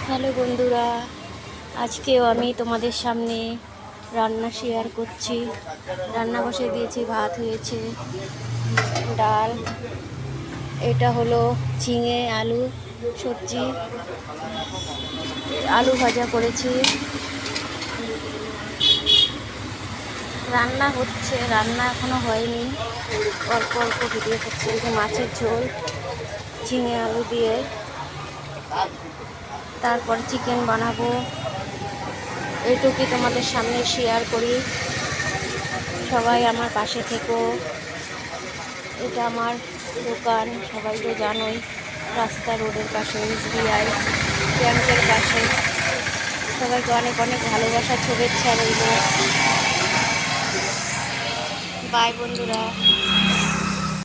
Hello বন্ধুরা, আজকেও আমি তোমাদের সামনে রান্না শেয়ার করছি। রান্না বসে দিয়েছি, ভাত হয়েছে, ডাল, এটা হলো ঝিঙে আলু সবজি, আলু ভাজা করেছি। রান্না হচ্ছে, রান্না এখনো হয়নি, অল্প অল্প ভিডিও করছি। এই যে মাছের ঝোল ঝিঙে আলু দিয়ে, তারপর চিকেন বানাবো। এইটুকুই তোমাদের সামনে শেয়ার করি। সবাই আমার পাশে থেকো। এটা আমার দোকান, সবাই তো জানোই, রাস্তা রোডের পাশে, SBI ব্যাংকের পাশে। সবাইকে অনেক অনেক ভালোবাসা, শুভেচ্ছা রইল। বাই বন্ধুরা।